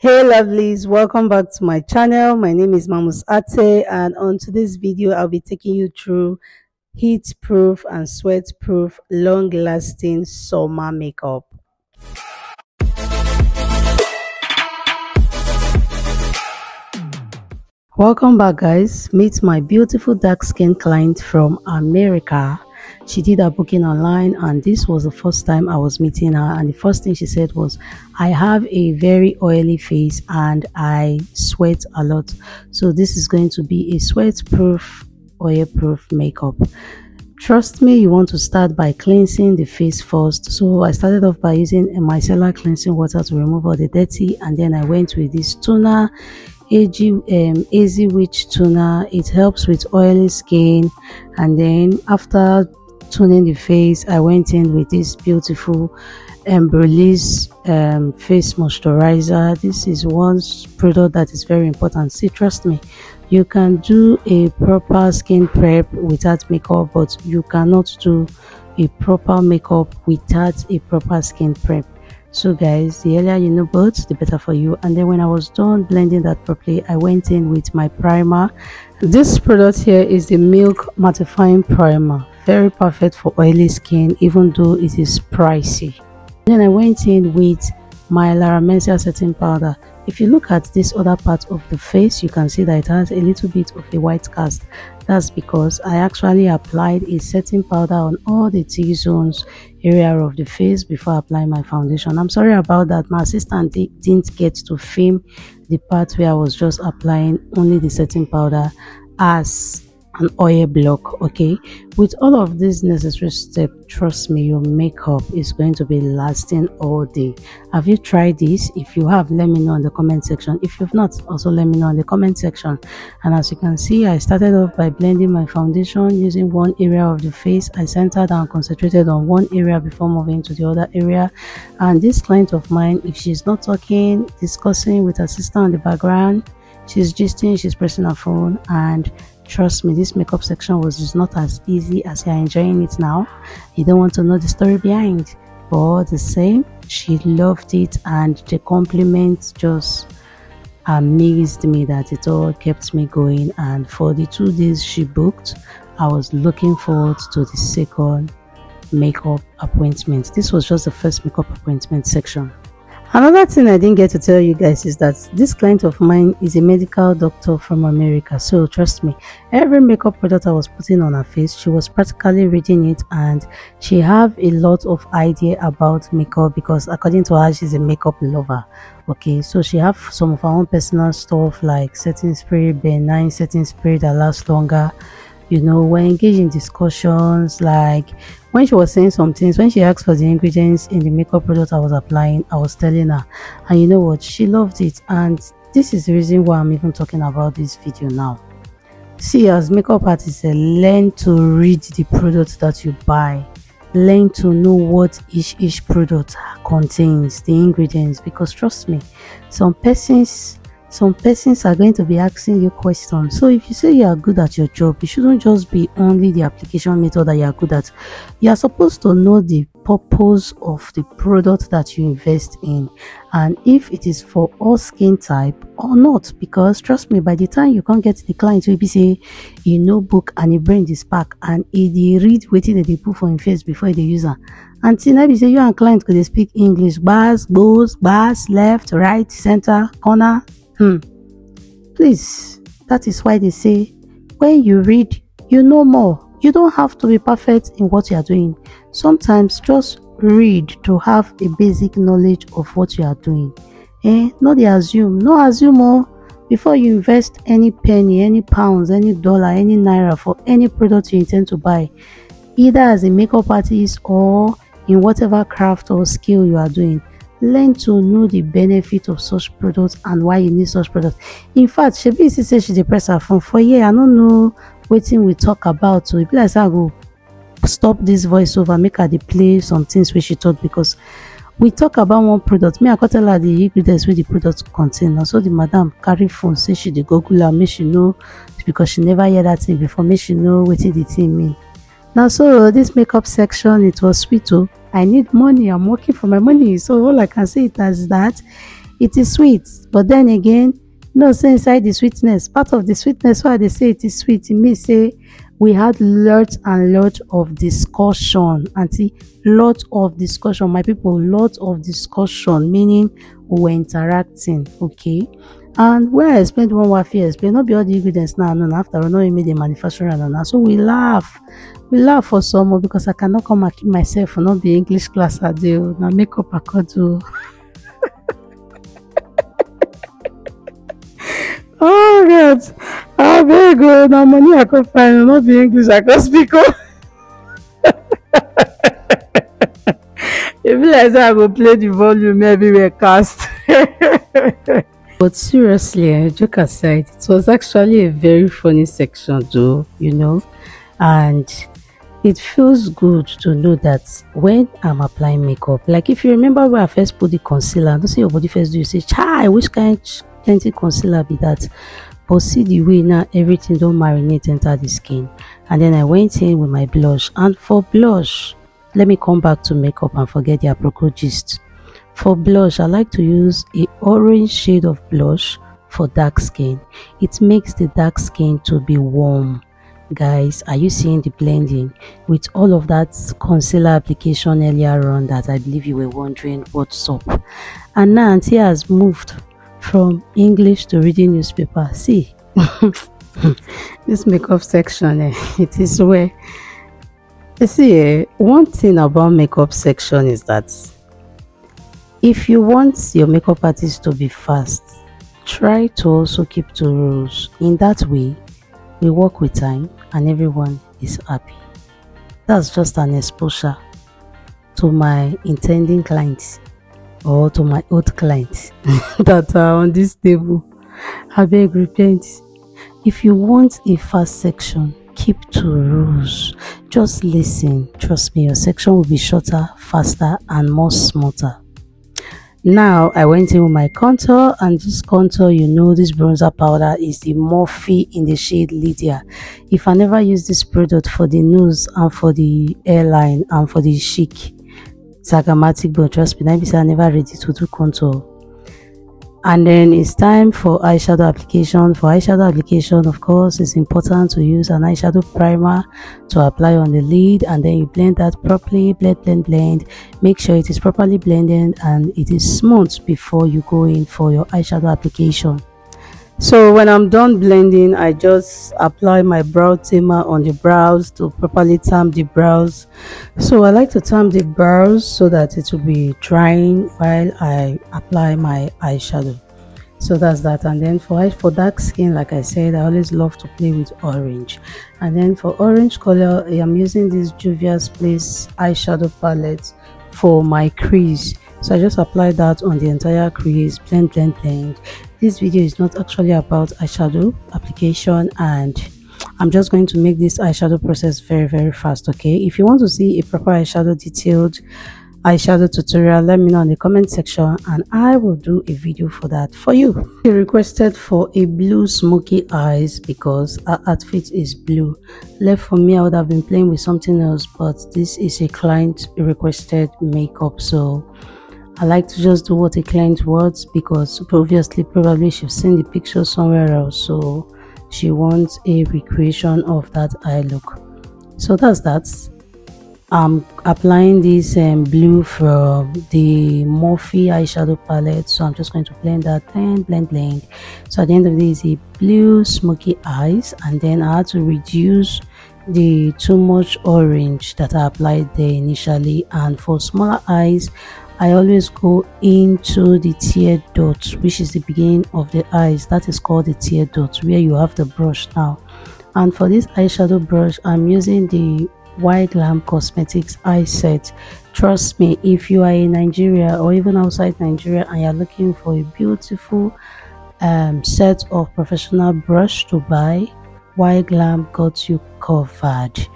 Hey lovelies, welcome back to my channel. My name is Mamus Ate, and on today's video I'll be taking you through heat proof and sweat proof long lasting summer makeup. Welcome back guys. Meet my beautiful dark skinned client from America. She did her booking online, and this was the first time I was meeting her, and the first thing she said was, I have a very oily face and I sweat a lot, so this is going to be a sweat proof, oil proof makeup. Trust me, you want to start by cleansing the face first. So I started off by using a micellar cleansing water to remove all the dirty, and then I went with this toner, Easy Witch toner. It helps with oily skin. And then after toning the face, I went in with this beautiful Release face moisturizer. This is one product that is very important. See, trust me, you can do a proper skin prep without makeup, but you cannot do a proper makeup without a proper skin prep. So guys, the earlier you know both, the better for you. And then when I was done blending that properly, I went in with my primer. This product here is the Milk Mattifying Primer. Very perfect for oily skin, even though it is pricey. Then I went in with my Laramesia setting powder. If you look at this other part of the face, you can see that it has a little bit of a white cast. That's because I actually applied a setting powder on all the T-zones area of the face before applying my foundation. I'm sorry about that. My assistant didn't get to film the part where I was just applying only the setting powder as an oil block. Okay, with all of these necessary steps, trust me, your makeup is going to be lasting all day. Have you tried this? If you have, let me know in the comment section. If you've not, also let me know in the comment section. And as you can see, I started off by blending my foundation using one area of the face. I centered and concentrated on one area before moving to the other area. And this client of mine, if she's not talking, discussing with her sister in the background, she's gisting, she's pressing her phone. And trust me, this makeup section was just not as easy as you're enjoying it now. You don't want to know the story behind, but all the same, she loved it, and the compliments just amazed me that it all kept me going. And for the 2 days she booked, I was looking forward to the second makeup appointment. This was just the first makeup appointment section. Another thing I didn't get to tell you guys is that this client of mine is a medical doctor from America. So trust me, every makeup product I was putting on her face, she was practically reading it, and she have a lot of idea about makeup because according to her, she's a makeup lover. Okay, so she have some of her own personal stuff like setting spray, benign setting spray that lasts longer. You know, we're engaged in discussions. Like when she was saying some things, when she asked for the ingredients in the makeup product I was applying, I was telling her, and you know what, she loved it. And this is the reason why I'm even talking about this video now. See, as makeup artists, learn to read the product that you buy. Learn to know what each product contains, the ingredients, because trust me, some persons are going to be asking you questions. So if you say you are good at your job, it shouldn't just be only the application method that you are good at. You are supposed to know the purpose of the product that you invest in, and if it is for all skin type or not. Because trust me, by the time you can't get the client, will be say you know book and you bring this pack and he read waiting they put for him face before they use her. Until now, say you and client could they speak English, bars, goes, bars, left, right, center, corner. Please, that is why they say when you read, you know more. You don't have to be perfect in what you are doing. Sometimes just read to have a basic knowledge of what you are doing. Not the assume. No assume more before you invest any penny, any pounds, any dollar, any naira for any product you intend to buy, either as a makeup artist or in whatever craft or skill you are doing. Learn to know the benefit of such products and why you need such products. In fact, Shebi say she dey press her phone for I don't know wetin we talk about. So if like I go stop this voiceover, make her dey play some things wey she talk, because we talk about one product. Me I go tell her the ingredients wey the product contain. And so the madam carry phone say she dey Google her, make she know, because she never hear that thing before, make she know wetin the thing mean. Now so this makeup section, it was sweet. I need money, I'm working for my money. So all I can say is that it is sweet. But then again, no, say inside the sweetness, part of the sweetness why they say it is sweet, it means say we had lots and lots of discussion. Auntie, lots of discussion, my people, lots of discussion, meaning we were interacting. Okay. And when I explained one waffle, explain not be all the ingredients now, no, after all, no, made the manufacturer and now. So we laugh for some more because I cannot come and keep myself for not be English class I do. Now makeup I could do. Oh God, I very good. Now money I could find, not be English I could speak. If like that, I will play the volume everywhere cast. But seriously, joke aside, it was actually a very funny section though, you know, and it feels good to know that when I'm applying makeup, like if you remember when I first put the concealer, don't say your body first do, you say, chai, which kind plenty concealer be that? But see the way now everything don't marinate enter the skin. And then I went in with my blush, and for blush, let me come back to makeup and forget the apropos gist. For blush, I like to use an orange shade of blush for dark skin. It makes the dark skin to be warm. Guys, are you seeing the blending with all of that concealer application earlier on that I believe you were wondering what's up? And now Auntie has moved from English to reading newspaper. See, this makeup section, it is where you see, one thing about makeup section is that if you want your makeup artist to be fast, try to also keep to rules. In that way, we work with time and everyone is happy. That's just an exposure to my intending clients or to my old clients that are on this table. I beg repent. If you want a fast section, keep to rules. Just listen. Trust me, your section will be shorter, faster, and more smoother. Now I went in with my contour, and this contour, you know, this bronzer powder is the Morphe in the shade Lydia. If I never use this product for the nose and for the hairline and for the chic zagamatic, but trust me, I never ready to do contour. And then it's time for eyeshadow application. For eyeshadow application, of course, it's important to use an eyeshadow primer to apply on the lid, and then you blend that properly. Blend. Make sure it is properly blended and it is smooth before you go in for your eyeshadow application. So when I'm done blending, I just apply my brow tamer on the brows to properly tame the brows. So I like to tame the brows so that it will be drying while I apply my eyeshadow. So that's that. And then for dark skin, like I said, I always love to play with orange. And then for orange color, I am using this Juvia's Place eyeshadow palette for my crease. So I just apply that on the entire crease. Blend. This video is not actually about eyeshadow application, and I'm just going to make this eyeshadow process very fast. Okay, if you want to see a proper eyeshadow detailed eyeshadow tutorial, let me know in the comment section and I will do a video for that for you. You requested for a blue smoky eyes because our outfit is blue. Left for me, I would have been playing with something else, but this is a client requested makeup, so I like to just do what a client wants because obviously probably she's seen the picture somewhere else, so she wants a recreation of that eye look. So that's that. I'm applying this blue from the Morphe eyeshadow palette, so I'm just going to blend that, blend. So at the end of this is a blue smoky eyes, and then I had to reduce the too much orange that I applied there initially. And for smaller eyes, I always go into the tear dot, which is the beginning of the eyes. That is called the tear dot, where you have the brush now. And for this eyeshadow brush, I'm using the White Glam Cosmetics eye set. Trust me, if you are in Nigeria or even outside Nigeria and you're looking for a beautiful set of professional brush to buy, White Glam got you covered.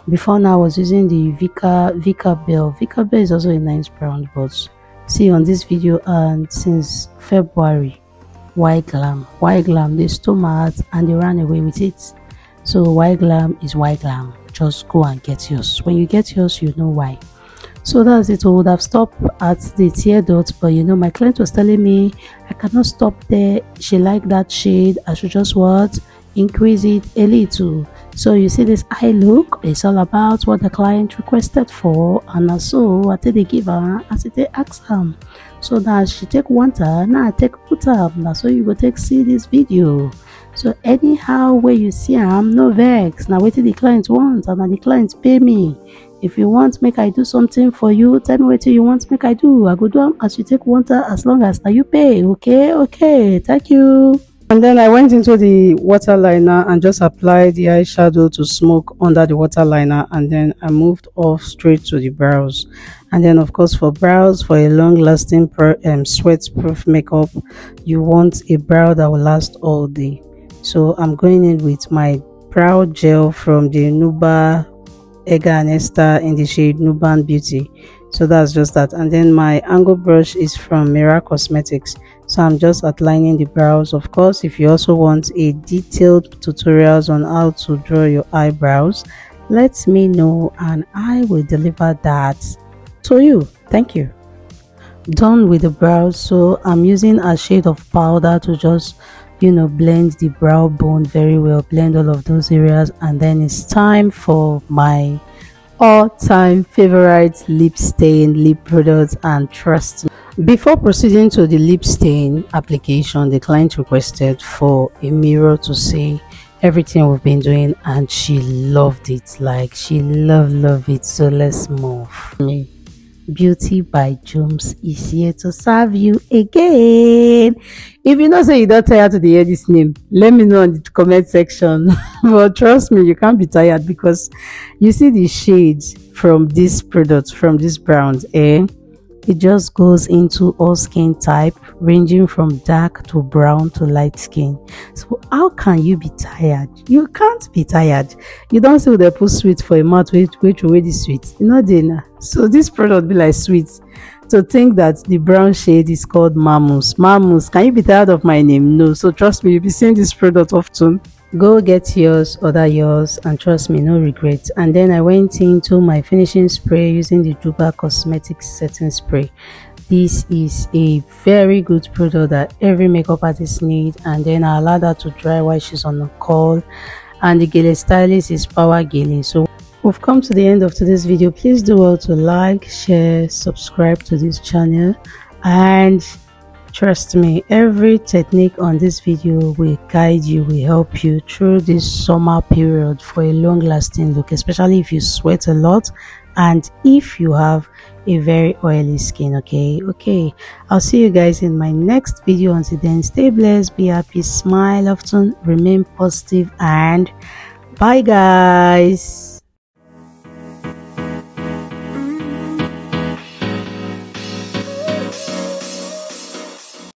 Before now I was using the Vika Bell. Vika Bell is also a nice brand, but see on this video, and since February, White Glam they stole my heart and they ran away with it. So White Glam is White Glam. Just go and get yours. When you get yours, you know why. So that's it. I would have stopped at the tear dot, but you know, my client was telling me I cannot stop there. She liked that shade. I should just what, increase it a little. So you see this eye look, it's all about what the client requested for, and so I take the giver as it ask her. So now she take one time, now I take two time. Now so you go take see this video. So anyhow where you see I'm no vex. Now waiting the client wants, and now the client pay me. If you want make I do something for you, tell me what you want make I do. I go do them as you take one time, as long as now you pay. Okay, thank you. And then I went into the waterliner and just applied the eyeshadow to smoke under the waterliner, and then I moved off straight to the brows. And then of course for brows, for a long lasting sweat proof makeup, you want a brow that will last all day. So I'm going in with my brow gel from the Nuba Ega and Esther in the shade Nuban Beauty. So that's just that. And then my angle brush is from Mira Cosmetics. So I'm just outlining the brows. Of course, if you also want a detailed tutorials on how to draw your eyebrows, let me know and I will deliver that to you. Thank you. Done with the brows. So I'm using a shade of powder to just, you know, blend the brow bone very well, blend all of those areas. And then it's time for my all-time favorite lip stain lip products. And trust me, before proceeding to the lip stain application, the client requested for a mirror to see everything we've been doing, and she loved it. Like she loved it. So let's move. Beauty by Jones is here to serve you again. If you know say you don't tired to hear this name, let me know in the comment section. But trust me, you can't be tired, because you see the shades from this product, from this browns, it just goes into all skin type, ranging from dark to brown to light skin. So how can you be tired? You can't be tired. You don't say they put sweet for a mouth which already sweet, you know, dinner. So this product be like sweet. To think that the brown shade is called Ateymamus. Can you be tired of my name? No. So trust me, you'll be seeing this product often. Go get yours, order yours, and trust me, no regrets. And then I went into my finishing spray using the Duba Cosmetics setting spray. This is a very good product that every makeup artist needs. And then I allowed her to dry while she's on the call. And the Gele Stylist is Power Gele. So we've come to the end of today's video. Please do well to like, share, subscribe to this channel, and trust me, every technique on this video will guide you, will help you through this summer period for a long lasting look, especially if you sweat a lot and if you have a very oily skin. Okay, I'll see you guys in my next video. Until then, stay blessed, be happy, smile often, remain positive, and bye guys.